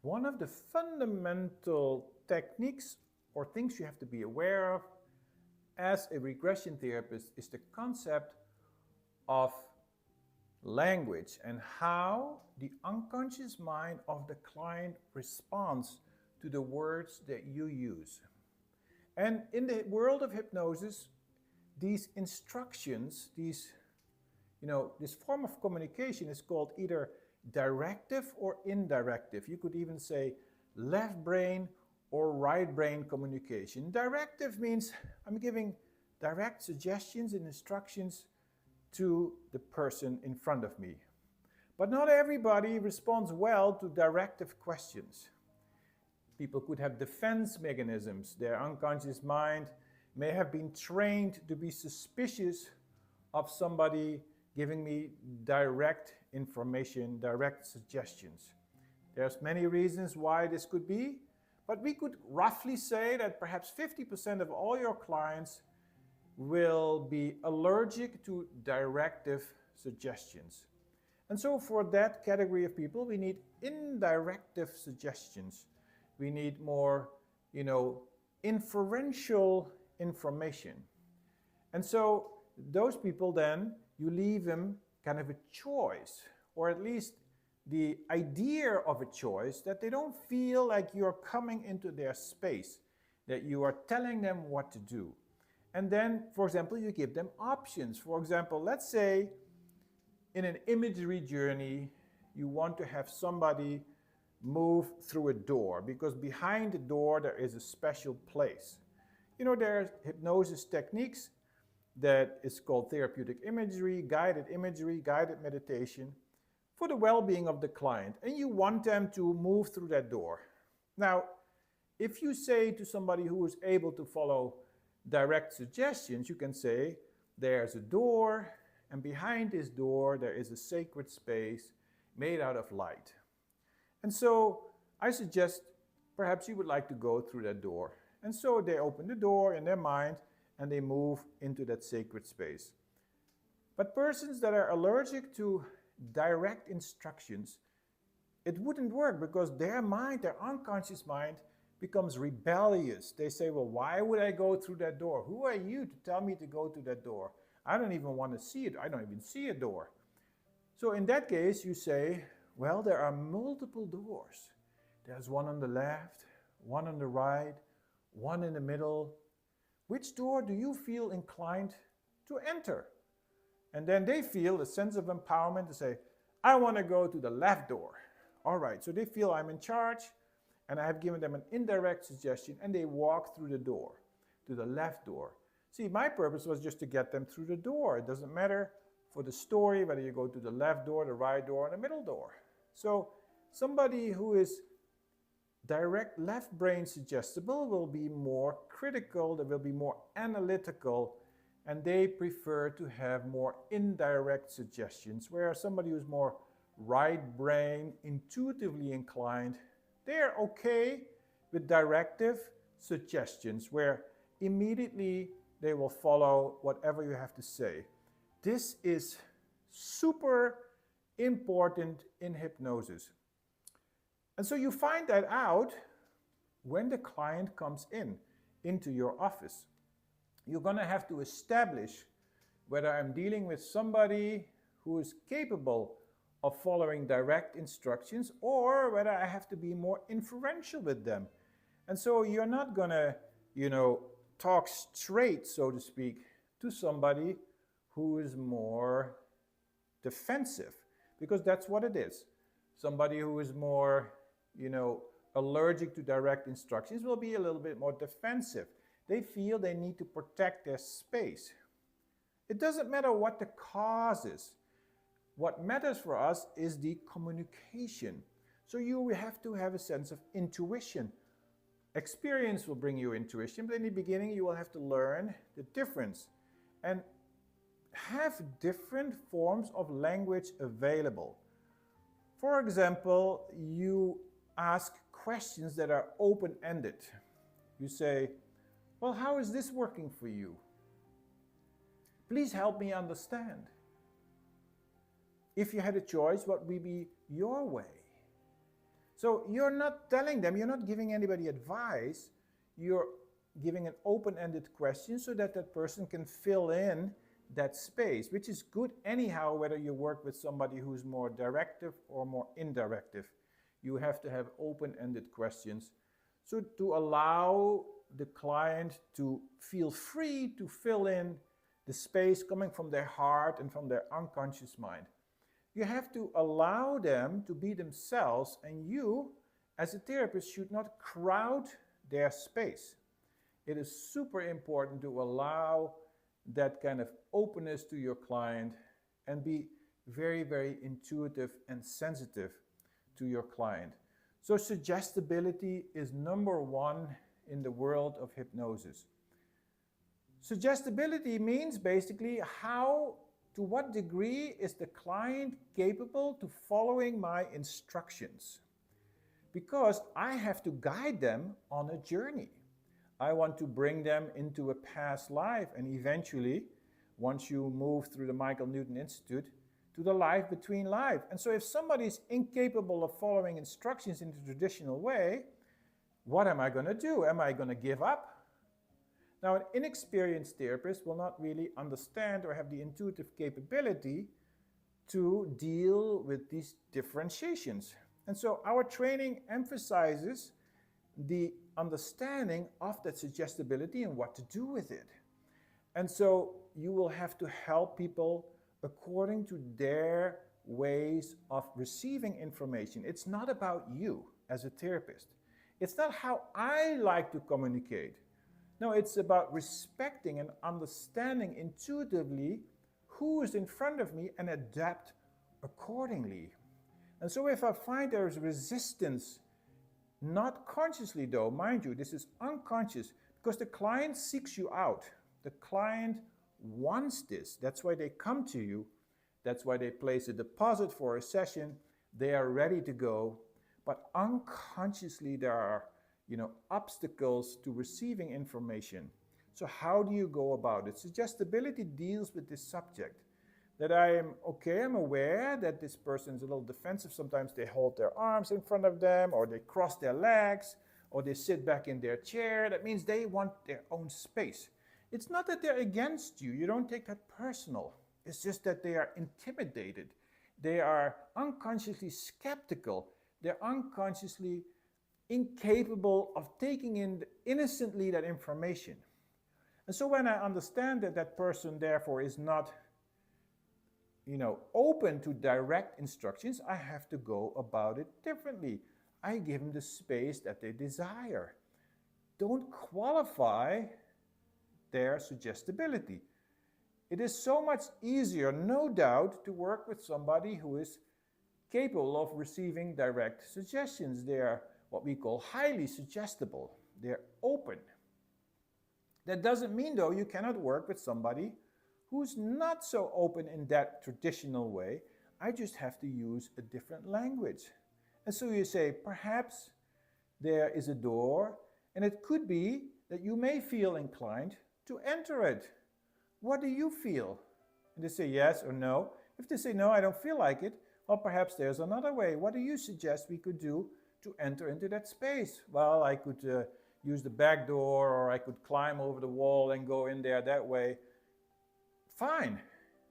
one of the fundamental techniques or things you have to be aware of as a regression therapist is the concept of language and how the unconscious mind of the client responds to the words that you use. And in the world of hypnosis, these instructions, this form of communication is called either directive or indirective. You could even say left brain or right brain communication. Directive means I'm giving direct suggestions and instructions to the person in front of me. But not everybody responds well to directive questions. People could have defense mechanisms. Their unconscious mind may have been trained to be suspicious of somebody giving me direct information, direct suggestions. There's many reasons why this could be, but we could roughly say that perhaps 50% of all your clients will be allergic to directive suggestions. And so for that category of people, we need indirective suggestions. We need more, inferential information. And so those people then, you leave them kind of a choice, or at least the idea of a choice, that they don't feel like you're coming into their space, that you are telling them what to do. And then, for example, you give them options. For example, let's say in an imagery journey, you want to have somebody move through a door, because behind the door there is a special place. There are hypnosis techniques that is called therapeutic imagery, guided meditation for the well-being of the client. And you want them to move through that door. Now, if you say to somebody who is able to follow direct suggestions, you can say, there's a door, and behind this door there is a sacred space made out of light. And so I suggest perhaps you would like to go through that door. And so they open the door in their mind and they move into that sacred space. But persons that are allergic to direct instructions, it wouldn't work, because their mind, their unconscious mind, becomes rebellious. They say, well, why would I go through that door? Who are you to tell me to go to that door? I don't even want to see it. I don't even see a door. So in that case, you say, well, there are multiple doors. There's one on the left, one on the right, one in the middle. Which door do you feel inclined to enter? And then they feel a sense of empowerment to say, I want to go to the left door. All right, so they feel I'm in charge, and I have given them an indirect suggestion, and they walk through the door, to the left door. See, my purpose was just to get them through the door. It doesn't matter for the story whether you go to the left door, the right door, or the middle door. So somebody who is direct left brain suggestible will be more critical, they will be more analytical, and they prefer to have more indirect suggestions, whereas somebody who's more right brain, intuitively inclined, they're okay with directive suggestions, where immediately they will follow whatever you have to say. This is super important in hypnosis. And so you find that out when the client comes into your office. You're going to have to establish whether I'm dealing with somebody who is capable of following direct instructions, or whether I have to be more inferential with them. And so you're not going to, talk straight, so to speak, to somebody who is more defensive, because that's what it is. Somebody who is more, allergic to direct instructions will be a little bit more defensive. They feel they need to protect their space. It doesn't matter what the cause is. What matters for us is the communication. So you have to have a sense of intuition. Experience will bring you intuition, but in the beginning you will have to learn the difference and have different forms of language available. For example, you ask questions that are open-ended. You say, well, how is this working for you? Please help me understand. If you had a choice, what would be your way? So you're not telling them, you're not giving anybody advice, you're giving an open-ended question so that that person can fill in that space, which is good anyhow, whether you work with somebody who's more directive or more indirective. You have to have open-ended questions. So to allow the client to feel free to fill in the space coming from their heart and from their unconscious mind. You have to allow them to be themselves, and you, as a therapist, should not crowd their space. It is super important to allow that kind of openness to your client and be very, very intuitive and sensitive to your client. So suggestibility is number one in the world of hypnosis. Suggestibility means basically to what degree is the client capable to following my instructions? Because I have to guide them on a journey. I want to bring them into a past life, and eventually, once you move through the Michael Newton Institute, to the life between life. And so if somebody is incapable of following instructions in the traditional way, what am I going to do? Am I going to give up? Now, an inexperienced therapist will not really understand or have the intuitive capability to deal with these differentiations. And so our training emphasizes the understanding of that suggestibility and what to do with it. And so you will have to help people according to their ways of receiving information. It's not about you as a therapist. It's not how I like to communicate. No, it's about respecting and understanding intuitively who is in front of me and adapt accordingly. And so if I find there is resistance, not consciously though, mind you, this is unconscious, because the client seeks you out. The client wants this. That's why they come to you. That's why they place a deposit for a session. They are ready to go. But unconsciously there are obstacles to receiving information. So how do you go about it? Suggestibility deals with this subject. That I'm aware that this person is a little defensive. Sometimes they hold their arms in front of them, or they cross their legs, or they sit back in their chair. That means they want their own space. It's not that they're against you. You don't take that personal. It's just that they are intimidated. They are unconsciously skeptical. They're unconsciously incapable of taking in innocently that information. And so when I understand that that person therefore is not open to direct instructions, I have to go about it differently. I give them the space that they desire. Don't qualify their suggestibility. It is so much easier, no doubt, to work with somebody who is capable of receiving direct suggestions. They are what we call highly suggestible. They're open. That doesn't mean, though, you cannot work with somebody who's not so open in that traditional way. I just have to use a different language. And so you say, perhaps there is a door, and it could be that you may feel inclined to enter it. What do you feel? And they say yes or no. If they say no, I don't feel like it, well, perhaps there's another way. What do you suggest we could do to enter into that space? Well, I could use the back door, or I could climb over the wall and go in there that way. Fine.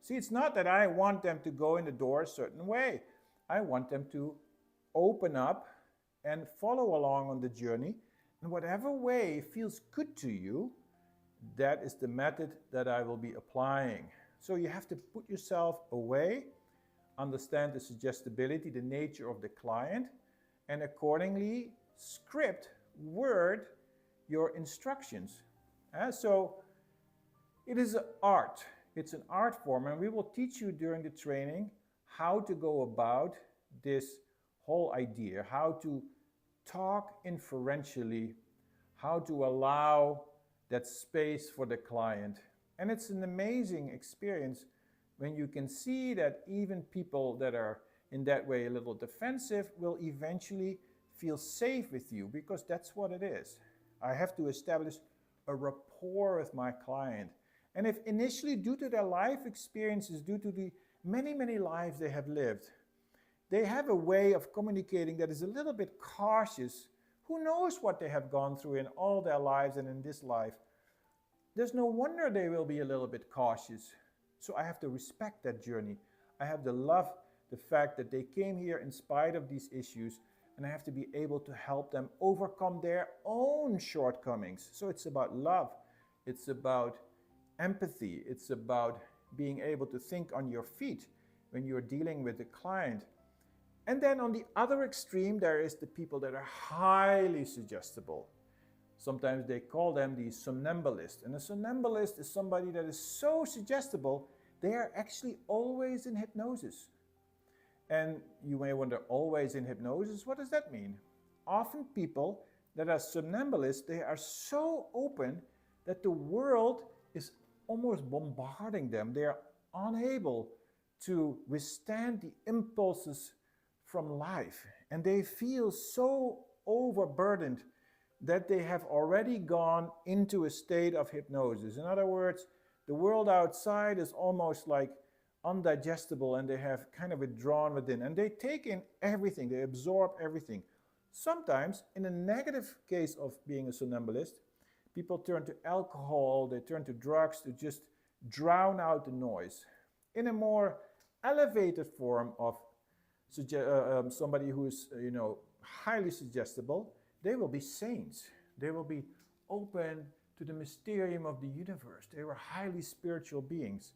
See, it's not that I want them to go in the door a certain way. I want them to open up and follow along on the journey. And whatever way feels good to you, that is the method that I will be applying. So you have to put yourself away, understand the suggestibility, the nature of the client, and accordingly script, word your instructions. So it is an art. It's an art form, and we will teach you during the training how to go about this whole idea, how to talk inferentially, how to allow that space for the client. And it's an amazing experience when you can see that even people that are in that way a little defensive will eventually feel safe with you, because that's what it is. I have to establish a rapport with my client. And if initially, due to their life experiences, due to the many, many lives they have lived, they have a way of communicating that is a little bit cautious. Who knows what they have gone through in all their lives and in this life? There's no wonder they will be a little bit cautious. So I have to respect that journey. I have to love the fact that they came here in spite of these issues, and I have to be able to help them overcome their own shortcomings. So it's about love. It's about empathy. It's about being able to think on your feet when you're dealing with a client. And then on the other extreme, there is the people that are highly suggestible. Sometimes they call them the somnambulist. And a somnambulist is somebody that is so suggestible, they are actually always in hypnosis. And you may wonder, always in hypnosis? What does that mean? Often people that are somnambulists, they are so open that the world is almost bombarding them. They are unable to withstand the impulses from life. And they feel so overburdened that they have already gone into a state of hypnosis. In other words, the world outside is almost like undigestible, and they have kind of withdrawn within, and they take in everything, they absorb everything. Sometimes, in a negative case of being a somnambulist, people turn to alcohol, they turn to drugs to just drown out the noise. In a more elevated form of somebody who is, highly suggestible, they will be saints. They will be open to the mysterium of the universe. They were highly spiritual beings.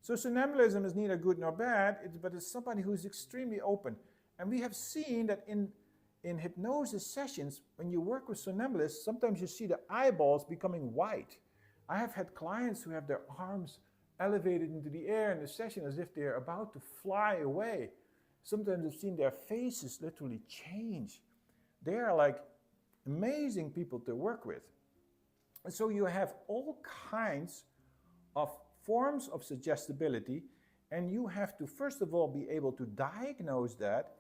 So somnambulism is neither good nor bad, but it's somebody who is extremely open. And we have seen that in hypnosis sessions, when you work with somnambulists, sometimes you see the eyeballs becoming white. I have had clients who have their arms elevated into the air in the session as if they're about to fly away. Sometimes I've seen their faces literally change. They are like amazing people to work with. And so you have all kinds of forms of suggestibility, and you have to first of all be able to diagnose that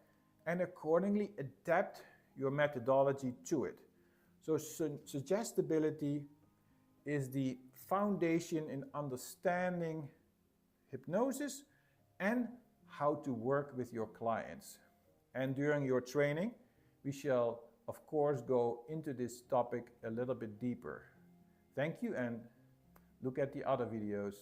and accordingly adapt your methodology to it. So suggestibility is the foundation in understanding hypnosis and how to work with your clients. And during your training, we shall of course go into this topic a little bit deeper. Thank you, and look at the other videos.